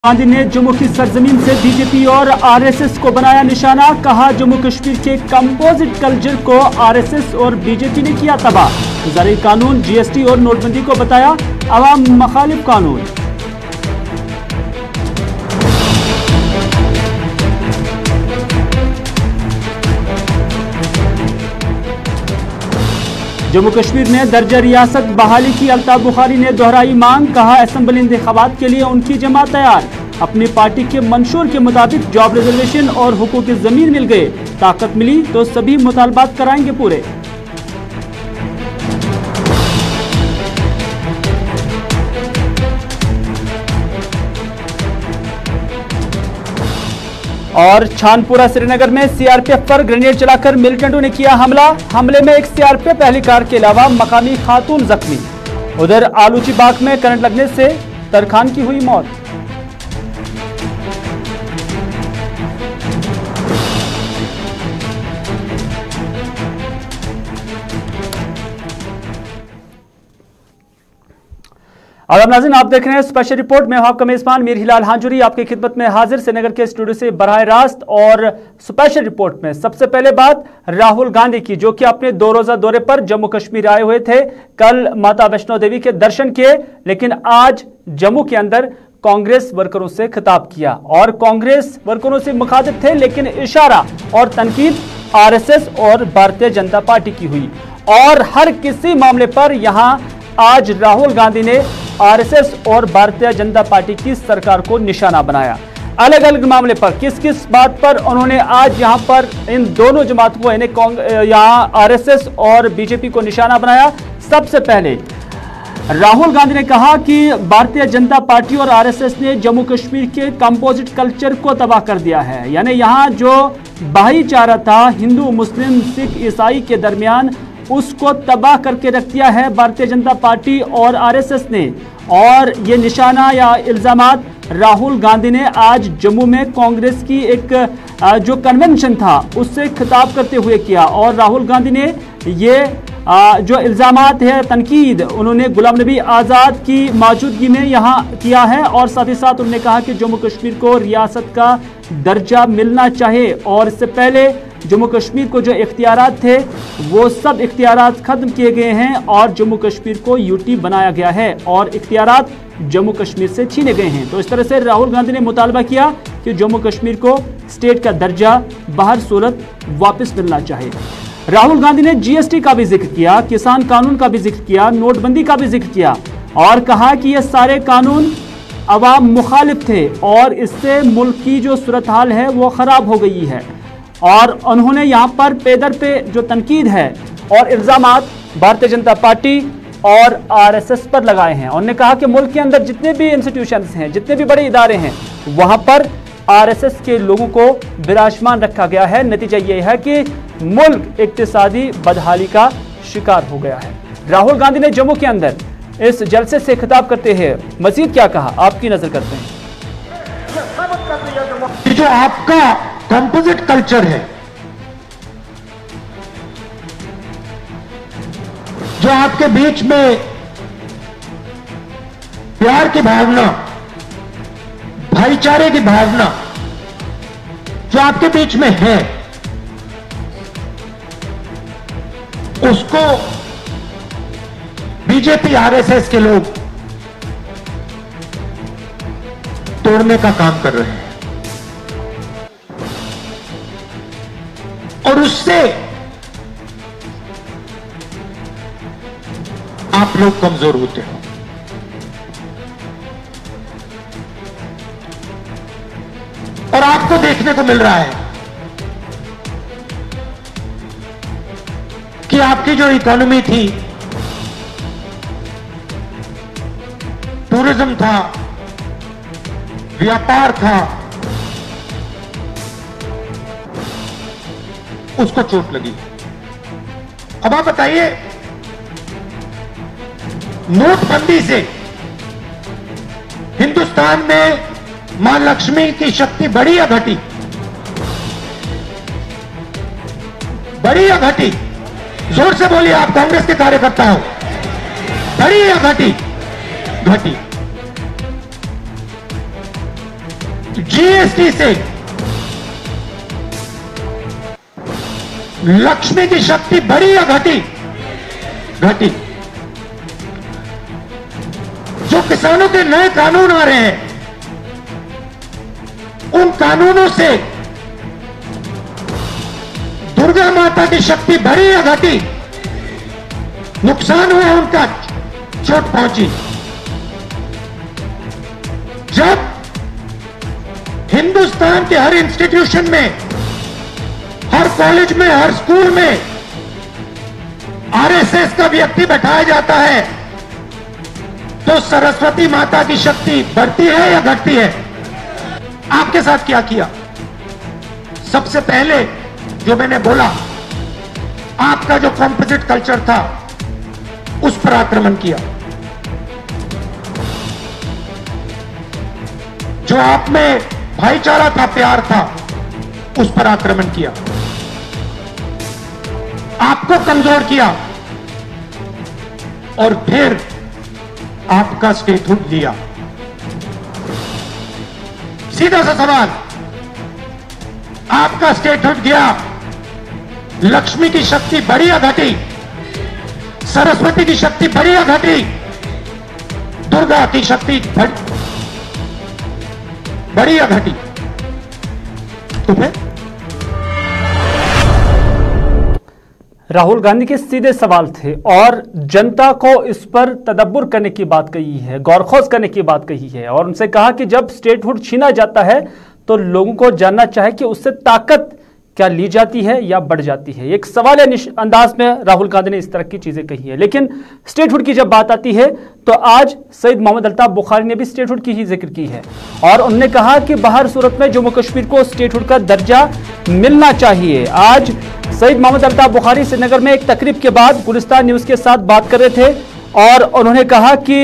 गांधी ने जम्मू की सरजमीन से बीजेपी और आरएसएस को बनाया निशाना। कहा जम्मू कश्मीर के कंपोजिट कल्चर को आरएसएस और बीजेपी ने किया तबाह। जारी कानून जीएसटी और नोटबंदी को बताया अवाम मुखालिफ कानून। जम्मू कश्मीर में दर्जा रियासत बहाली की अल्ताफ बुखारी ने दोहराई मांग। कहा असेंबली इंतखाबात के लिए उनकी जमात तैयार। अपनी पार्टी के मंशूर के मुताबिक जॉब रिजर्वेशन और हुकूक जमीन मिल गए। ताकत मिली तो सभी मुतालबात कराएंगे पूरे। और छानपुरा श्रीनगर में सीआरपीएफ पर ग्रेनेड चलाकर मिलिटेंटों ने किया हमला। हमले में एक सीआरपीएफ एहलकार के अलावा मकामी खातून जख्मी। उधर आलूची बाग में करंट लगने से तरखान की हुई मौत। आदाब नाज़रीन, आप देख रहे हैं स्पेशल रिपोर्ट में। आपका मेजबान मीर हिलाल हांजुरी आपकी खिदमत में हाजिर श्रीनगर के स्टूडियो से बराह रास्त। और स्पेशल रिपोर्ट में सबसे पहले बात राहुल गांधी की, जो कि अपने 2 रोजा दौरे पर जम्मू कश्मीर आए हुए थे। कल माता वैष्णो देवी के दर्शन किए, लेकिन आज जम्मू के अंदर कांग्रेस वर्करों से खिताब किया और कांग्रेस वर्करों से मुखातिब थे, लेकिन इशारा और तनकीद आरएसएस और भारतीय जनता पार्टी की हुई। और हर किसी मामले पर यहां आज राहुल गांधी ने आरएसएस और भारतीय जनता पार्टी की सरकार को निशाना बनाया। अलग अलग मामले पर किस किस बात पर उन्होंने आज यहां पर इन दोनों जमात को, यहां आरएसएस और बीजेपी को निशाना बनाया। सबसे पहले राहुल गांधी ने कहा कि भारतीय जनता पार्टी और आरएसएस ने जम्मू कश्मीर के कंपोजिट कल्चर को तबाह कर दिया है। यानी यहां जो भाईचारा था हिंदू मुस्लिम सिख ईसाई के दरमियान, उसको तबाह करके रख दिया है भारतीय जनता पार्टी और आरएसएस ने। और ये निशाना या इल्जामात राहुल गांधी ने आज जम्मू में कांग्रेस की एक जो कन्वेंशन था उससे खिताब करते हुए किया। और राहुल गांधी ने ये जो इल्जामात है, तनकीद, उन्होंने गुलाम नबी आज़ाद की मौजूदगी में यहाँ किया है। और साथ ही साथ उन्होंने कहा कि जम्मू कश्मीर को रियासत का दर्जा मिलना चाहिए। और इससे पहले जम्मू कश्मीर को जो इख्तियारात थे वो सब इख्तियारात खत्म किए गए हैं और जम्मू कश्मीर को यूटी बनाया गया है और इख्तियारात जम्मू कश्मीर से छीने गए हैं। तो इस तरह से राहुल गांधी ने मुतालबा किया कि जम्मू कश्मीर को स्टेट का दर्जा बहर सूरत वापस मिलना चाहिए। राहुल गांधी ने जीएसटी का भी जिक्र किया, किसान कानून का भी जिक्र किया, नोटबंदी का भी जिक्र किया और कहा कि ये सारे कानून अवाम मुखालिफ थे और इससे मुल्क की जो सूरत हाल है वो खराब हो गई है। और उन्होंने यहाँ पर पेदर पे जो तनकीद है और इल्जामात भारतीय जनता पार्टी और आरएसएस पर लगाए हैं। उन्होंने कहा कि मुल्क के अंदर जितने भी इंस्टीट्यूशंस हैं, जितने भी बड़े इदारे हैं, वहां पर आरएसएस के लोगों को विराजमान रखा गया है। नतीजा ये है कि मुल्क इक्तिसादी बदहाली का शिकार हो गया है। राहुल गांधी ने जम्मू के अंदर इस जलसे से खिताब करते हुए मजीद क्या कहा, आपकी नजर करते हैं। जो आपका कंपोजिट कल्चर है, जो आपके बीच में प्यार की भावना, भाईचारे की भावना जो आपके बीच में है, उसको बीजेपी आरएसएस के लोग तोड़ने का काम कर रहे हैं और उससे आप लोग कमजोर होते हो। और आपको देखने को मिल रहा है कि आपकी जो इकोनॉमी थी, टूरिज्म था, व्यापार था, उसको चोट लगी। अब आप बताइए, नोटबंदी से हिंदुस्तान में मां लक्ष्मी की शक्ति बढ़ी या घटी? बढ़ी या घटी? जोर से बोलिए, आप कांग्रेस के कार्यकर्ता हो। बढ़ी या घटी? घटी। जीएसटी से लक्ष्मी की शक्ति बढ़ी या घटी? घटी। जो किसानों के नए कानून आ रहे हैं, उन कानूनों से दुर्गा माता की शक्ति बढ़ी या घटी? नुकसान हुआ, उनका चोट पहुंची। जब हिंदुस्तान के हर इंस्टीट्यूशन में, हर कॉलेज में, हर स्कूल में आरएसएस का व्यक्ति बैठाया जाता है, तो सरस्वती माता की शक्ति बढ़ती है या घटती है? आपके साथ क्या किया? सबसे पहले जो मैंने बोला, आपका जो कॉम्पोजिट कल्चर था उस पर आक्रमण किया। जो आप में भाईचारा था, प्यार था, उस पर आक्रमण किया। आपको कमजोर किया और फिर आपका स्टेटहुड लिया। सीधा सा सवाल, आपका स्टेटहुड गया, लक्ष्मी की शक्ति बढ़ी या घटी? सरस्वती की शक्ति बढ़ी या घटी? दुर्गा की शक्ति बढ़ी या घटी? तो फिर राहुल गांधी के सीधे सवाल थे और जनता को इस पर तदब्बुर करने की बात कही है, गौरखोज करने की बात कही है और उनसे कहा कि जब स्टेटहुड छीना जाता है तो लोगों को जानना चाहिए कि उससे ताकत क्या ली जाती है या बढ़ जाती है। एक सवाल अंदाज में राहुल गांधी ने इस तरह की चीजें कही है। लेकिन स्टेटहुड की जब बात आती है तो आज सईद मोहम्मद अल्ताफ बुखारी ने भी स्टेटहुड की ही जिक्र की है और उन्होंने कहा कि बाहर सूरत में जम्मू कश्मीर को स्टेटहुड का दर्जा मिलना चाहिए। आज सईद मोहम्मद अल्ताफ बुखारी श्रीनगर में एक तकरीब के बाद गुलिस्तान न्यूज के साथ बात कर रहे थे और उन्होंने कहा कि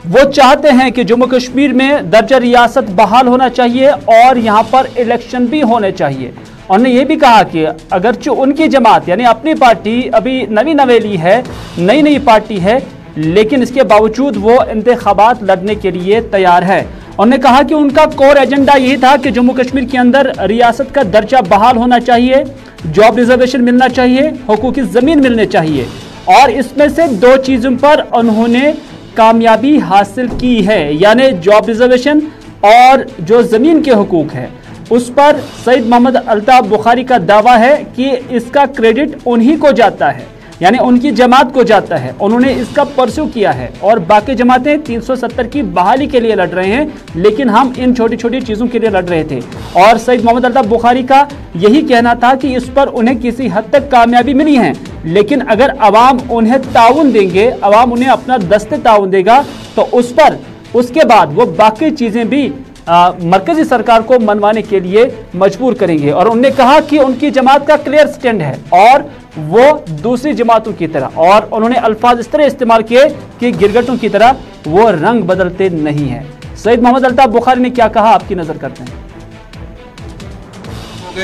वो चाहते हैं कि जम्मू कश्मीर में दर्जा रियासत बहाल होना चाहिए और यहां पर इलेक्शन भी होने चाहिए। उन्होंने ये भी कहा कि अगरचे उनकी जमात यानी अपनी पार्टी अभी नवी नवेली है, नई नई पार्टी है, लेकिन इसके बावजूद वो इंतखाबात लड़ने के लिए तैयार है। उन्होंने कहा कि उनका कोर एजेंडा यही था कि जम्मू कश्मीर के अंदर रियासत का दर्जा बहाल होना चाहिए, जॉब रिजर्वेशन मिलना चाहिए, हुकूकी ज़मीन मिलने चाहिए और इसमें से दो चीज़ों पर उन्होंने कामयाबी हासिल की है, यानी जॉब रिजर्वेशन और जो ज़मीन के हुकूक हैं उस पर सईद मोहम्मद अल्ताफ बुखारी का दावा है कि इसका क्रेडिट उन्हीं को जाता है, यानी उनकी जमात को जाता है। उन्होंने इसका परस्यू किया है और बाकी जमातें 370 की बहाली के लिए लड़ रहे हैं, लेकिन हम इन छोटी छोटी चीज़ों के लिए लड़ रहे थे। और सईद मोहम्मद अल्ताफ बुखारी का यही कहना था कि इस पर उन्हें किसी हद तक कामयाबी मिली है, लेकिन अगर अवाम उन्हें ताउन देंगे, अवाम उन्हें अपना दस्ते ताउन देगा तो उस पर उसके बाद वो बाकी चीज़ें भी मरकजी सरकार को मनवाने के लिए मजबूर करेंगे। और उन्होंने कहा कि उनकी जमात का क्लियर स्टैंड है और वो दूसरी जमातों की तरह, और उन्होंने अल्फाज इस तरह इस्तेमाल किए कि गिरगटों की तरह वो रंग बदलते नहीं हैं। सईद मोहम्मद अल्ताफ बुखारी ने क्या कहा, आपकी नजर करते हैं।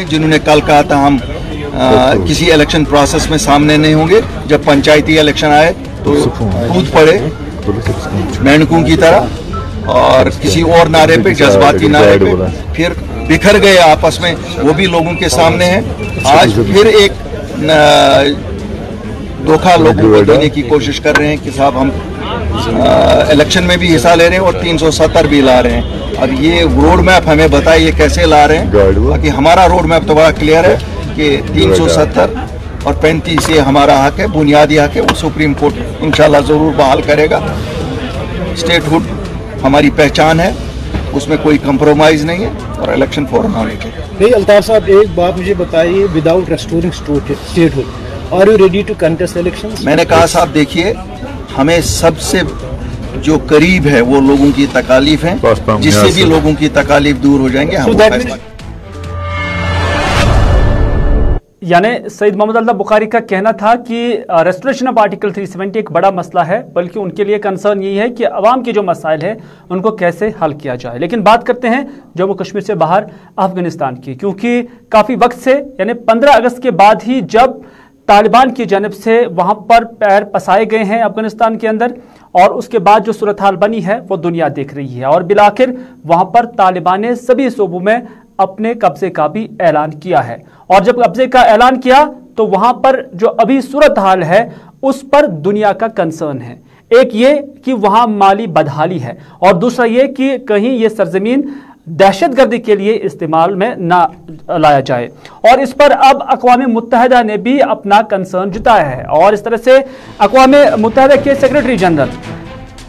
जिन्होंने कल कहा था हम किसी इलेक्शन प्रोसेस में सामने नहीं होंगे, जब पंचायती इलेक्शन आए तो कूद पड़े मेंढकों की तरह और किसी और नारे पे, जज्बाती नारे पे फिर बिखर गए आपस में, वो भी लोगों के सामने है। आज फिर एक धोखा लोगों को देने की कोशिश कर रहे हैं कि साहब हम इलेक्शन में भी हिस्सा ले रहे हैं और 370 भी ला रहे हैं। अब ये रोड मैप हमें बताइए कैसे ला रहे हैं, बाकी हमारा रोड मैप तो बड़ा क्लियर है कि 370 और 35 ये हमारा हक है, बुनियादी हक है, वो सुप्रीम कोर्ट इंशाल्लाह ज़रूर बहाल करेगा। स्टेटहुड हमारी पहचान है, उसमें कोई कंप्रोमाइज नहीं है और इलेक्शन फौरन होने के। नहीं अल्ताफ साहब, एक बात मुझे बताइए, without restoring statehood are you ready to contest elections? मैंने कहा साहब देखिए, हमें सबसे जो करीब है वो लोगों की तकालीफ है, जिससे भी लोगों की तकालीफ दूर हो जाएंगे हम। यानी सईद मोहम्मद अल्ताफ बुखारी का कहना था कि रेस्टोरेशन ऑफ आर्टिकल 370 एक बड़ा मसला है, बल्कि उनके लिए कंसर्न यही है कि अवाम के जो मसाइल है उनको कैसे हल किया जाए। लेकिन बात करते हैं जम्मू कश्मीर से बाहर अफगानिस्तान की, क्योंकि काफ़ी वक्त से यानी 15 अगस्त के बाद ही जब तालिबान की जानब से वहाँ पर पैर पसाए गए हैं अफगानिस्तान के अंदर, और उसके बाद जो सूरत हाल बनी है वो दुनिया देख रही है और बिलाखिर वहां पर तालिबान ने सभी सूबों में अपने कब्जे का भी ऐलान किया है। और जब कब्जे का ऐलान किया तो वहां पर जो अभी सूरत हाल है उस पर दुनिया का कंसर्न है। एक ये कि वहां माली बदहाली है और दूसरा ये कि कहीं ये सरजमीन दहशतगर्दी के लिए इस्तेमाल में ना लाया जाए। और इस पर अब अक़वाम मुत्तहिदा ने भी अपना कंसर्न जताया है और इस तरह से अक़वाम मुत्तहिदा के सेक्रेटरी जनरल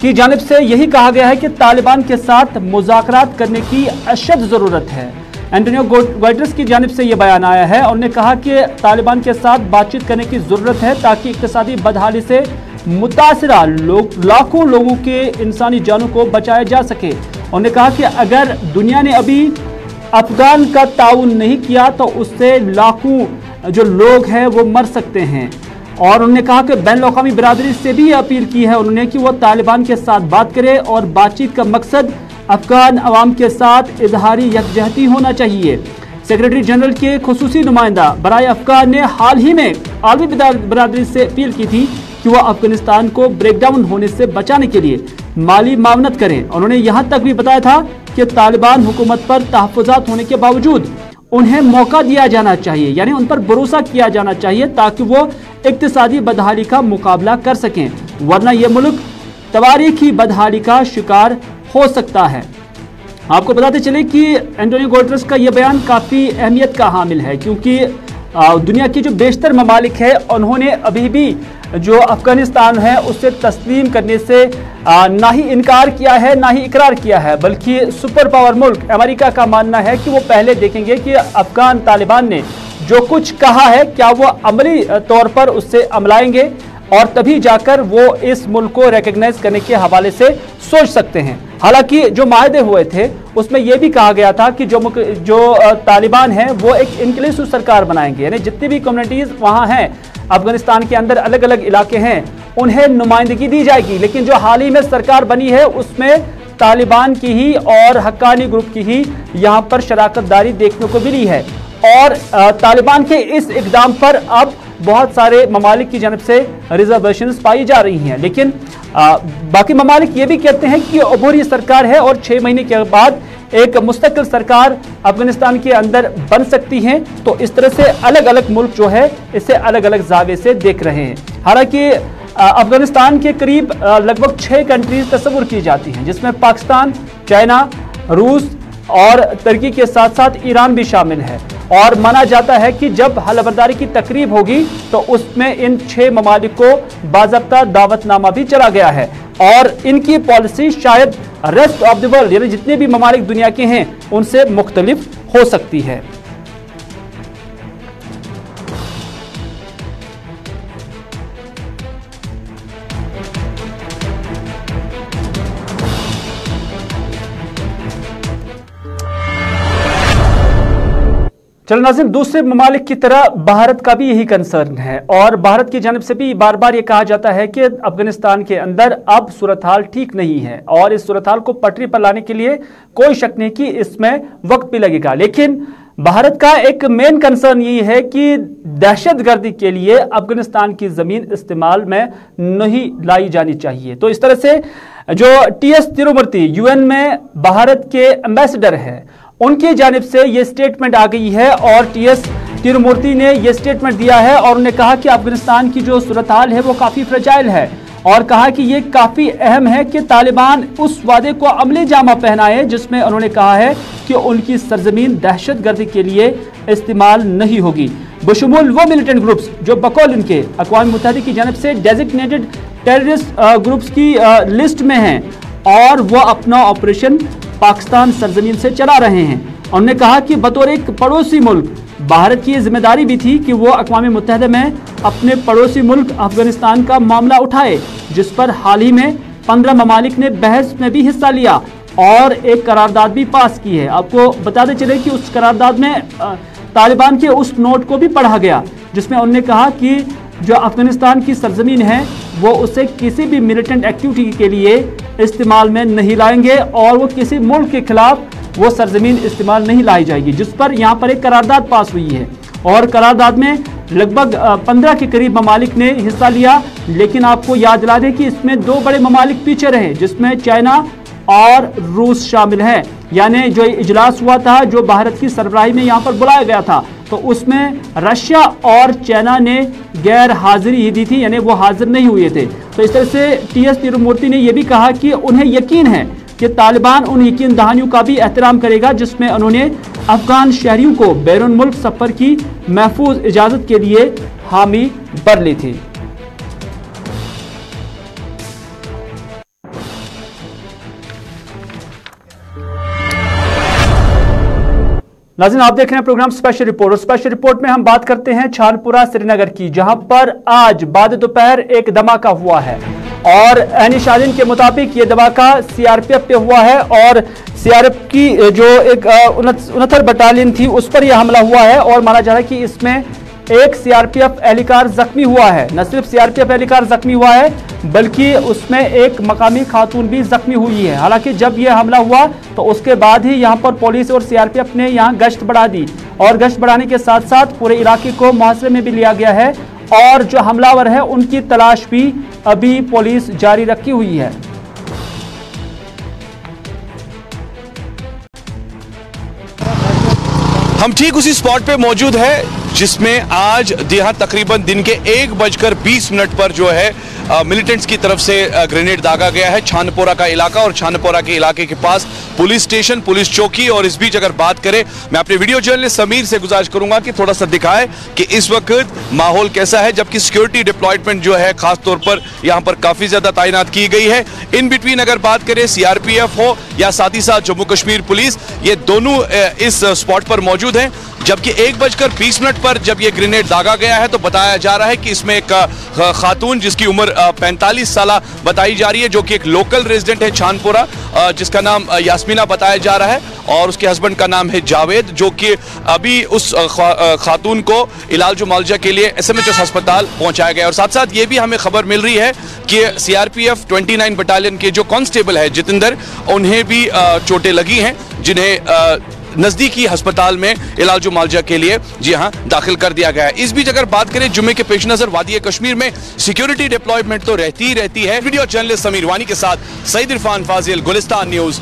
की जानिब से यही कहा गया है कि तालिबान के साथ मुज़ाकरात करने की अशद ज़रूरत है। एंटोनियो गुटेरेस की जानिब से यह बयान आया है। उन्होंने कहा कि तालिबान के साथ बातचीत करने की ज़रूरत है ताकि इक़्तिसादी बदहाली से मुतासिरा लाखों लोगों के इंसानी जानों को बचाया जा सके। उन्होंने कहा कि अगर दुनिया ने अभी अफगान का ताउन नहीं किया तो उससे लाखों जो लोग हैं वो मर सकते हैं। और उन्होंने कहा कि बैनुल-अक़वामी बिरादरी से भी अपील की है उन्होंने कि वो तालिबान के साथ बात करे और बातचीत का मकसद अफगान अवाम के साथ इजहारी यकजहती होना चाहिए। सेक्रेटरी जनरल के खुसूसी नुमाइंदा बराए अफगान ने हाल ही में आलमी बिरादरी से अपील की थी कि वह अफगानिस्तान को ब्रेकडाउन होने से बचाने के लिए माली मावनत करें। उन्होंने यहाँ तक भी बताया था कि तालिबान हुकूमत पर तहफ़्फ़ुज़ात होने के बावजूद उन्हें मौका दिया जाना चाहिए, यानी उन पर भरोसा किया जाना चाहिए ताकि वो इक़्तिसादी बदहाली का मुकाबला कर सकें, वरना यह मुल्क तवारीखी बदहाली का शिकार हो सकता है। आपको बताते चले कि एंटोनियो गुटेरेस का यह बयान काफ़ी अहमियत का हामिल है क्योंकि दुनिया की जो बेशतर ममालिक है उन्होंने अभी भी जो अफगानिस्तान है उससे तस्लीम करने से ना ही इनकार किया है ना ही इकरार किया है, बल्कि सुपर पावर मुल्क अमेरिका का मानना है कि वो पहले देखेंगे कि अफगान तालिबान ने जो कुछ कहा है क्या वो अमली तौर पर उससे अमलाएंगे और तभी जाकर वो इस मुल्क को रिकॉग्नाइज करने के हवाले से सोच सकते हैं। हालांकि जो माहदे हुए थे उसमें यह भी कहा गया था कि जो तालिबान है वो एक इंक्लूसिव सरकार बनाएंगे, यानी जितनी भी कम्युनिटीज वहाँ हैं अफगानिस्तान के अंदर अलग अलग इलाके हैं उन्हें नुमाइंदगी दी जाएगी। लेकिन जो हाल ही में सरकार बनी है उसमें तालिबान की ही और हक्कानी ग्रुप की ही यहाँ पर शराकतदारी देखने को मिली है और तालिबान के इस इकदाम पर अब बहुत सारे ममालिक की जानब से रिजर्वेशंस पाई जा रही हैं। लेकिन बाकी ममालिक ये भी कहते हैं कि अबूरी सरकार है और 6 महीने के बाद एक मुस्तकिल सरकार अफगानिस्तान के अंदर बन सकती है। तो इस तरह से अलग अलग मुल्क जो है इसे अलग अलग जावे से देख रहे हैं। हालांकि अफगानिस्तान के करीब लगभग 6 कंट्रीज तस्वुर की जाती हैं जिसमें पाकिस्तान, चाइना, रूस और तुर्की के साथ साथ ईरान भी शामिल है और माना जाता है कि जब हलबरदारी की तकरीब होगी तो उसमें इन 6 ममालिक को बाज़ाब्ता दावतनामा भी चला गया है और इनकी पॉलिसी शायद रेस्ट ऑफ द वर्ल्ड यानी जितने भी ममालिक दुनिया के हैं उनसे मुख्तलिफ हो सकती है। चलो नाज़रीन, दूसरे ममालिक की तरह भारत का भी यही कंसर्न है और भारत की जानिब से भी बार बार ये कहा जाता है कि अफगानिस्तान के अंदर अब सूरत हाल ठीक नहीं है और इस सूरत हाल को पटरी पर लाने के लिए कोई शक नहीं कि इसमें वक्त भी लगेगा। लेकिन भारत का एक मेन कंसर्न यही है कि दहशतगर्दी के लिए अफगानिस्तान की जमीन इस्तेमाल में नहीं लाई जानी चाहिए। तो इस तरह से जो टीएस तिरुमूर्ति यूएन में भारत के एम्बेसडर है उनकी जानिब से ये स्टेटमेंट आ गई है और टीएस तिरुमूर्ति ने ये स्टेटमेंट दिया है और उन्होंने कहा कि अफगानिस्तान की जो सूरत हाल है वो काफ़ी फ्रेजाइल है और कहा कि ये काफ़ी अहम है कि तालिबान उस वादे को अमली जामा पहनाए जिसमें उन्होंने कहा है कि उनकी सरजमीन दहशतगर्दी के लिए इस्तेमाल नहीं होगी। बशमूल वो मिलिटेंट ग्रुप्स जो बकौल इनके अक़वाम मुत्तहिदा की जानिब से डेजिग्नेटेड टेररिस्ट ग्रुप्स की लिस्ट में हैं और वो अपना ऑपरेशन पाकिस्तान सरजमीन से चला रहे हैं। उन्होंने कहा कि बतौर एक पड़ोसी मुल्क भारत की जिम्मेदारी भी थी कि वो अक़वाम मुत्तहिदा में अपने पड़ोसी मुल्क अफगानिस्तान का मामला उठाए, जिस पर हाल ही में 15 ममालिक ने बहस में भी हिस्सा लिया और एक करारदाद भी पास की है। आपको बताते चले कि उस करारदाद में तालिबान के उस नोट को भी पढ़ा गया जिसमें उन्होंने कहा कि जो अफगानिस्तान की सरजमीन है वो उसे किसी भी मिलिटेंट एक्टिविटी के लिए इस्तेमाल में नहीं लाएंगे और वो किसी मुल्क के खिलाफ वो सरजमीन इस्तेमाल नहीं लाई जाएगी, जिस पर यहाँ पर एक करारदाद पास हुई है और करारदाद में लगभग 15 के करीब ममालिक ने हिस्सा लिया। लेकिन आपको याद दिला दें कि इसमें 2 बड़े ममालिक पीछे रहे, जिसमें चाइना और रूस शामिल हैं। यानी जो इजलास हुआ था, जो भारत की सरबराही में यहाँ पर बुलाया गया था, तो उसमें रशिया और चाइना ने गैर हाजिरी ही दी थी, यानी वो हाजिर नहीं हुए थे। तो इस तरह से टी.एस. तिरुमूर्ति ने यह भी कहा कि उन्हें यकीन है कि तालिबान उन यकीन दहानियों का भी एहतराम करेगा जिसमें उन्होंने अफगान शहरियों को बैरून मुल्क सफर की महफूज इजाजत के लिए हामी भर ली थी। नाज़रीन, आप देख रहे हैं प्रोग्राम स्पेशल रिपोर्ट, और स्पेशल रिपोर्ट में हम बात करते हैं छानपुरा श्रीनगर की, जहां पर आज बाद दोपहर एक धमाका हुआ है। और एहनिशालीन के मुताबिक ये धमाका सीआरपीएफ पे हुआ है, और सीआरपीएफ की जो एक 69 बटालियन थी उस पर यह हमला हुआ है। और माना जा रहा है कि इसमें एक सीआरपीएफ एहलकार जख्मी हुआ है। न सिर्फ सीआरपीएफ एहलकार जख्मी हुआ है, बल्कि उसमें एक मकामी खातून भी जख्मी हुई है। हालांकि जब यह हमला हुआ तो उसके बाद ही यहां पर पुलिस और सीआरपीएफ ने यहां गश्त बढ़ा दी, और गश्त बढ़ाने के साथ साथ पूरे इलाके को मुहासरे में भी लिया गया है। और जो हमलावर है उनकी तलाश भी अभी पुलिस जारी रखी हुई है। हम ठीक उसी स्पॉट पे मौजूद है जिसमें आज तकरीबन दिन के 1:20 पर जो है मिलिटेंट्स की तरफ से ग्रेनेड दागा गया है। छानपोरा का इलाका, और छानपोरा के इलाके के पास पुलिस स्टेशन, पुलिस चौकी। और इस बीच अगर बात करें, मैं अपने वीडियो जर्नलिस्ट समीर से गुजारिश करूंगा कि थोड़ा सा दिखाए कि इस वक्त माहौल कैसा है, जबकि सिक्योरिटी डिप्लॉयमेंट जो है खास तौर पर यहां पर काफी ज्यादा तैनात की गई है। इन बिटवीन अगर बात करें सीआरपीएफ हो या साथ ही साथ जम्मू कश्मीर पुलिस, ये दोनों इस स्पॉट पर मौजूद हैं। जबकि 1:20 पर जब ये ग्रेनेड दागा गया है तो बताया जा रहा है कि इसमें एक खातून जिसकी उम्र 45 साल बताई जा रही है, जो कि एक लोकल रेजिडेंट है छानपुरा, जिसका नाम यास्मीना बताया जा रहा है, और उसके हस्बैंड का नाम है जावेद, जो कि अभी उस खातून को इलाज मुआवजा के लिए एसएमएचएस अस्पताल पहुंचाया गया। और साथ साथ ये भी हमें खबर मिल रही है कि सीआरपीएफ 29 बटालियन के जो कांस्टेबल है जितेंद्र, उन्हें भी चोटें लगी हैं, जिन्हें नजदीकी अस्पताल में इलाज मुआवजा के लिए जी हां दाखिल कर दिया गया है। इस बीच अगर बात करें जुम्मे के पेश नजर वादी कश्मीर में सिक्योरिटी डिप्लॉयमेंट तो रहती ही रहती है। वीडियो जर्नलिस्ट समीर वानी के साथ सईद इरफान फाजिल, गुलिस्तान न्यूज।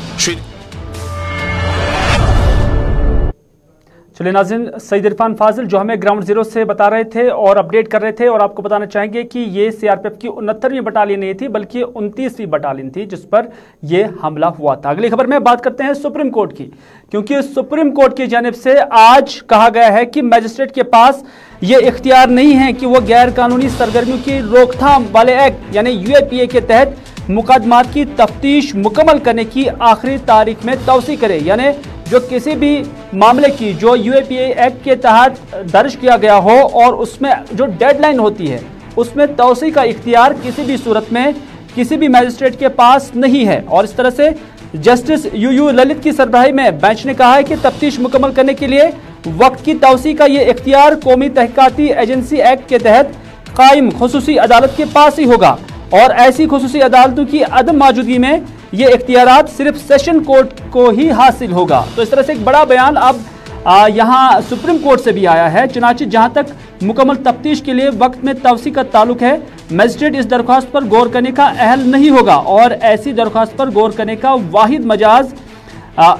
चलिए नाज़रीन, सईद इरफान फाजिल जो हमें ग्राउंड जीरो से बता रहे थे और अपडेट कर रहे थे, और आपको बताना चाहेंगे कि ये सीआरपीएफ की 69वीं बटालियन नहीं थी, बल्कि 29वीं बटालियन थी जिस पर यह हमला हुआ था। अगली खबर में बात करते हैं सुप्रीम कोर्ट की, क्योंकि सुप्रीम कोर्ट की जानिब से आज कहा गया है कि मजिस्ट्रेट के पास ये इख्तियार नहीं है कि वो गैर कानूनी सरगर्मियों की रोकथाम वाले एक्ट यानी यूएपीए के तहत मुकदमात की तफ्तीश मुकम्मल करने की आखिरी तारीख में तौसी करे। यानी जो किसी भी मामले की जो यूएपीए एक्ट के तहत दर्ज किया गया हो और उसमें जो डेडलाइन होती है उसमें तौसी का इख्तियार किसी भी सूरत में किसी भी मजिस्ट्रेट के पास नहीं है। और इस तरह से जस्टिस यूयू ललित की सरबराही में बेंच ने कहा है कि तफ्तीश मुकम्मल करने के लिए वक्त की तौसी का ये इख्तियार कौमी तहकीकाती एजेंसी एक्ट के तहत कायम खुसूसी अदालत के पास ही होगा, और ऐसी खुसूसी अदालतों की अदम मौजूदगी में ये इख्तियारात सिर्फ सेशन कोर्ट को ही हासिल होगा। तो इस तरह से एक बड़ा बयान अब यहाँ सुप्रीम कोर्ट से भी आया है। चुनांचे जहां तक मुकम्मल तफ्तीश के लिए वक्त में तवसी का ताल्लुक है, मजिस्ट्रेट इस दरख्वास्त पर गौर करने का अहल नहीं होगा, और ऐसी दरख्वास्त पर गौर करने का वाहिद मजाज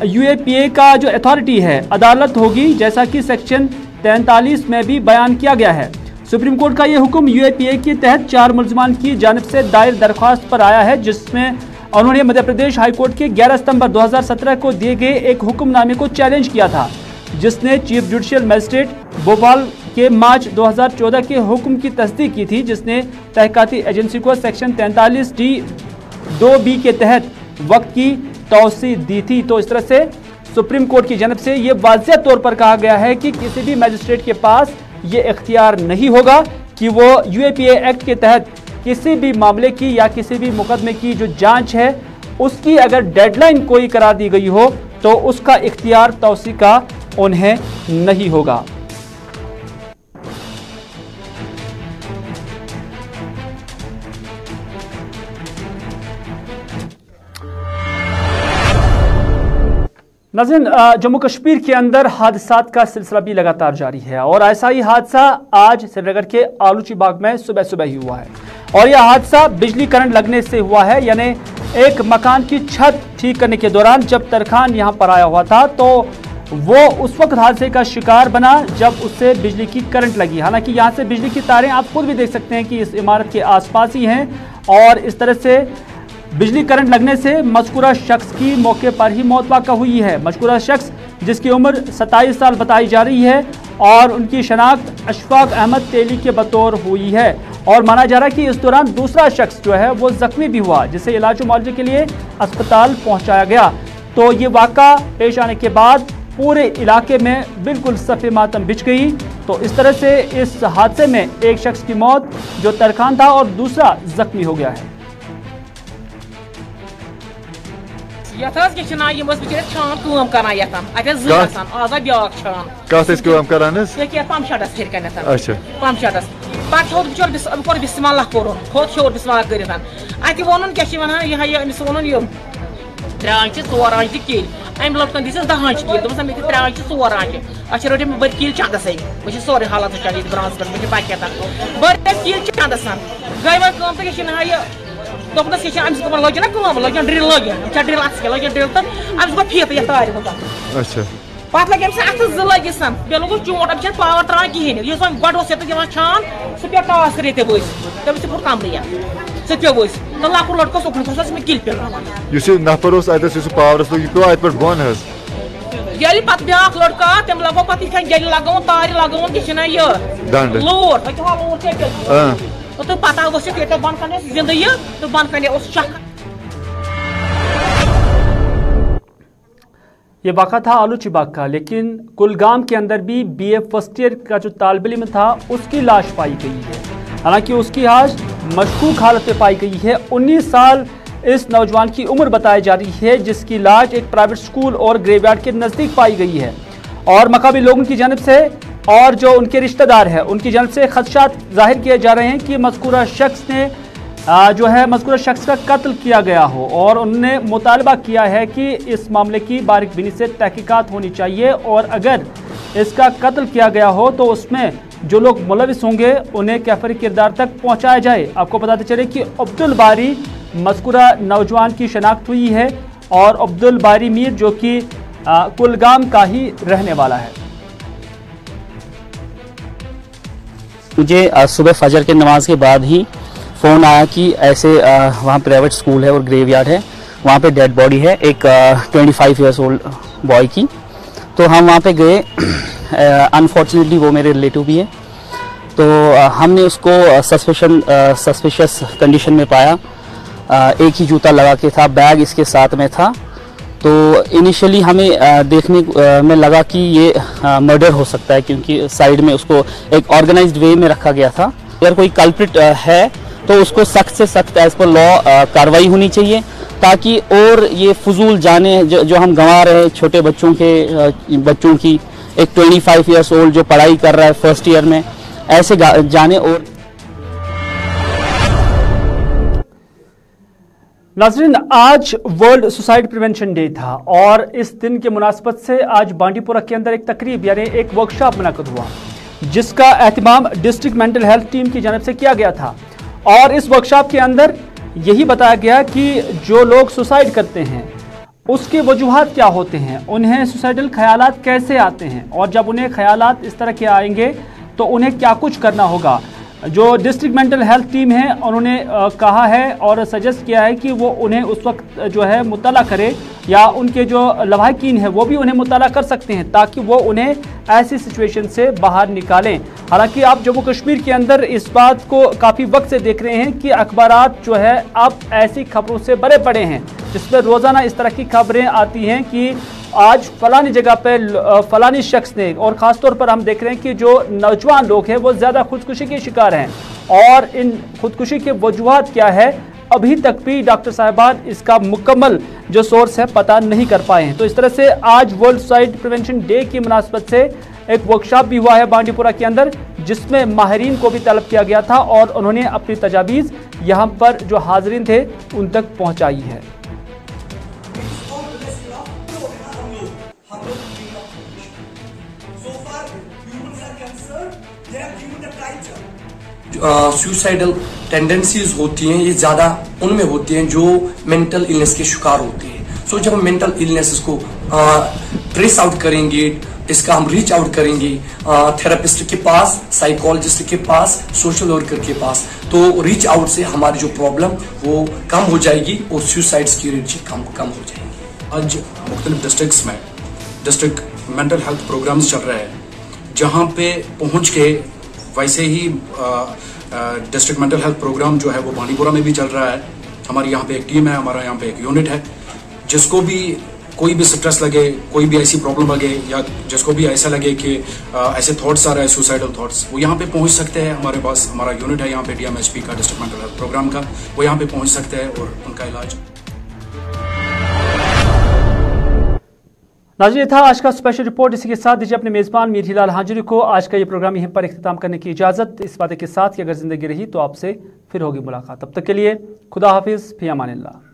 यूएपीए का जो अथॉरिटी है अदालत होगी, जैसा कि सेक्शन 43 में भी बयान किया गया है। सुप्रीम कोर्ट का यह हुक्म यूएपीए के तहत 4 मुलजमान की जानिब से दायर दरख्वास्त पर आया है, जिसमें उन्होंने मध्य प्रदेश हाईकोर्ट के 11 सितंबर 2017 को दिए गए एक हुक्मनामे को चैलेंज किया था, जिसने चीफ जुडिशियल मजिस्ट्रेट भोपाल के मार्च 2014 के हुक्म की तस्दीक की थी, जिसने तहकीकाती एजेंसी को सेक्शन 43D(2)(b) के तहत वक्त की तौसी दी थी। तो इस तरह से सुप्रीम कोर्ट की जानिब से ये वाज़ेह तौर पर कहा गया है कि किसी भी मजिस्ट्रेट के पास ये इख्तियार नहीं होगा कि वो यूएपीए एक्ट के तहत किसी भी मामले की या किसी भी मुकदमे की जो जांच है उसकी अगर डेडलाइन कोई करार दी गई हो तो उसका इख्तियार तौसी का उन्हें नहीं होगा। नाज़रीन, जम्मू कश्मीर के अंदर हादसात का सिलसिला भी लगातार जारी है और ऐसा ही हादसा आज श्रीनगर के आलूची बाग में सुबह सुबह ही हुआ है और यह हादसा बिजली करंट लगने से हुआ है। यानी एक मकान की छत ठीक करने के दौरान जब तरखान यहां पर आया हुआ था तो वो उस वक्त हादसे का शिकार बना जब उससे बिजली की करंट लगी। हालांकि यहां से बिजली की तारें आप खुद भी देख सकते हैं कि इस इमारत के आसपास ही हैं और इस तरह से बिजली करंट लगने से मज़कूरा शख्स की मौके पर ही मौत वाक़ा हुई है। मज़कूरा शख्स जिसकी उम्र 27 साल बताई जा रही है और उनकी शनाख्त अशफाक अहमद तेली के बतौर हुई है और माना जा रहा है कि इस दौरान दूसरा शख्स जो है वो जख्मी भी हुआ जिसे इलाज मुआवजे के लिए अस्पताल पहुंचाया गया। तो ये वाक़ा पेश आने के बाद पूरे इलाके में बिल्कुल सफ़े मातम बिछ गई। तो इस तरह से इस हादसे में एक शख्स की मौत जो तरखान था और दूसरा जख्मी हो गया है। छान कम कर आज ब्याक छान पम्प शटस हिर कन पम्प शटस पे कोर बिस्मिल्लाह खोत बिस्मिल्लाह कर अत वो क्या अमिस वो त्रे 4 आंच किल अम लड़कन दिस 10 आंच किल दोपन मे 3 आंच 4 आंच अच्छे रोटे बड़ किल चंदस बह सोरे हालत चल ब्रांच पे पैकेट बड़ किल चंदस गई वो कम तो क्या दोपनस क्या अमिस लगे ना कम लगे ड्रिल लगे ड्रिल लगे ड्रिल तो अमिस गो फीत ये तार पे लगे अत लगिस बे लोग चोट अब पावर त्रान कहें वो गो दिवान छान सह पे टास कर बस तमिस फुट कमर सह पे बस तो लकुट लड़को सोकन किल पे ये पे ब्याक लड़का तम लगो पे गल लगन तार लगन क्या यह लोर तो पता बन कर जिंदगी तो बन कर शक। ये वाक़ा था आलूची बाग का, लेकिन कुलगाम के अंदर भी BA फर्स्ट ईयर का जो तालिब इल्म था उसकी लाश पाई गई है। हालांकि उसकी आज मशकूक हालत में पाई गई है। 19 साल इस नौजवान की उम्र बताई जा रही है जिसकी लाश एक प्राइवेट स्कूल और ग्रेवयार्ड के नज़दीक पाई गई है और मकामी लोगों की जानब से और जो उनके रिश्तेदार हैं उनकी जानब से खदशात जाहिर किए जा रहे हैं कि मज़कूरा शख्स ने जो है मज़कूरा शख्स का कत्ल किया गया हो और उन्होंने मुतालबा किया है कि इस मामले की बारीकबीनी से तहकीकात होनी चाहिए और अगर इसका कत्ल किया गया हो तो उसमें जो लोग मुलविस होंगे उन्हें कैफरी किरदार तक पहुंचाया जाए। आपको बताते चले कि अब्दुल बारी मज़कूरा नौजवान की शनाख्त हुई है और अब्दुल बारी मीर जो कि कुलगाम का ही रहने वाला है। मुझे सुबह फजर के नमाज के बाद ही फ़ोन आया कि ऐसे वहाँ प्राइवेट स्कूल है और ग्रेवयार्ड है, वहाँ पे डेड बॉडी है एक 25 ईयर्स ओल्ड बॉय की। तो हम वहाँ पे गए, अनफॉर्चुनेटली वो मेरे रिलेटिव भी है, तो हमने उसको सस्पिशियस कंडीशन में पाया। एक ही जूता लगा के था, बैग इसके साथ में था। तो इनिशियली हमें देखने में लगा कि ये मर्डर हो सकता है क्योंकि साइड में उसको एक ऑर्गेनाइज्ड वे में रखा गया था। अगर कोई कल्प्रिट है तो उसको सख्त से सख्त एज पर लॉ कार्रवाई होनी चाहिए ताकि और ये फजूल जाने जो हम गंवा रहे हैं छोटे बच्चों की, एक 25 ईयर्स ओल्ड जो पढ़ाई कर रहा है फर्स्ट ईयर में, ऐसे जाने। और नाज़रीन, आज वर्ल्ड सुसाइड प्रिवेंशन डे था और इस दिन के मुनासबत से आज बांडीपुरा के अंदर एक तकरीब यानी एक वर्कशॉप मुनक़द हुआ जिसका एहतमाम डिस्ट्रिक्ट मेंटल हेल्थ टीम की जानब से किया गया था और इस वर्कशॉप के अंदर यही बताया गया कि जो लोग सुसाइड करते हैं उसके वजूहात क्या होते हैं, उन्हें सुसाइडल ख्यालात कैसे आते हैं और जब उन्हें ख्यालात इस तरह के आएंगे तो उन्हें क्या कुछ करना होगा। जो डिस्ट्रिक्ट मेंटल हेल्थ टीम है उन्होंने कहा है और सजेस्ट किया है कि वो उन्हें उस वक्त जो है मुताला करे या उनके जो लवाहिकीन है वो भी उन्हें मुताला कर सकते हैं ताकि वो उन्हें ऐसी सिचुएशन से बाहर निकालें। हालांकि आप जम्मू कश्मीर के अंदर इस बात को काफ़ी वक्त से देख रहे हैं कि अखबारात जो है अब ऐसी खबरों से भरे पड़े हैं जिसमें रोज़ाना इस तरह की खबरें आती हैं कि आज फलानी जगह पे फलानी शख्स ने, और ख़ास तौर पर हम देख रहे हैं कि जो नौजवान लोग हैं वो ज़्यादा खुदकुशी के शिकार हैं और इन खुदकुशी के वजूहात क्या है अभी तक भी डॉक्टर साहिबान इसका मुकम्मल जो सोर्स है पता नहीं कर पाए हैं। तो इस तरह से आज वर्ल्ड सुसाइड प्रिवेंशन डे की मुनासबत से एक वर्कशॉप भी हुआ है बांडीपुरा के अंदर जिसमें माहिरीन को भी तलब किया गया था और उन्होंने अपनी तजावीज़ यहाँ पर जो हाज़रीन थे उन तक पहुँचाई है। सुसाइडल टेंडेंसीज होती हैं, ये ज़्यादा उनमें होती हैं जो मेंटल इलनेस के शिकार होते हैं। सो जब हम मेंटल इलनेस को ट्रेस आउट करेंगे, इसका हम रीच आउट करेंगे थेरेपिस्ट के पास, साइकोलॉजिस्ट के पास, सोशल वर्कर के पास, तो रीच आउट से हमारी जो प्रॉब्लम वो कम हो जाएगी और सुसाइड्स की रेट कम हो जाएगी। आज मुख्तलिफ डिस्ट्रिक्ट्स में डिस्ट्रिक्ट मेंटल हेल्थ प्रोग्राम्स चल रहे हैं, जहाँ पे पहुँच के वैसे ही डिस्ट्रिक्ट मेंटल हेल्थ प्रोग्राम जो है वो बांडीपुरा में भी चल रहा है। हमारी यहाँ पे एक टीम है, हमारा यहाँ पे एक यूनिट है, जिसको भी कोई भी स्ट्रेस लगे, कोई भी ऐसी प्रॉब्लम लगे, या जिसको भी ऐसा लगे कि ऐसे थॉट्स आ रहे हैं, सुसाइडल थॉट्स, वो यहाँ पे पहुँच सकते हैं। हमारे पास हमारा यूनिट है यहाँ पे DMHP का, डिस्ट्रिक्ट मेंटल हेल्थ प्रोग्राम का, वो यहाँ पे पहुँच सकते हैं और उनका इलाज। नाज़रीन, था आज का स्पेशल रिपोर्ट। इसी के साथ दीजिए अपने मेज़बान मीर हिलाल हांजुरी को आज का ये प्रोग्राम यहीं पर इख्तिताम करने की इजाज़त, इस वादे के साथ कि अगर ज़िंदगी रही तो आपसे फिर होगी मुलाकात। तब तक के लिए खुदा हाफिज़, फ़ी अमानिल्लाह।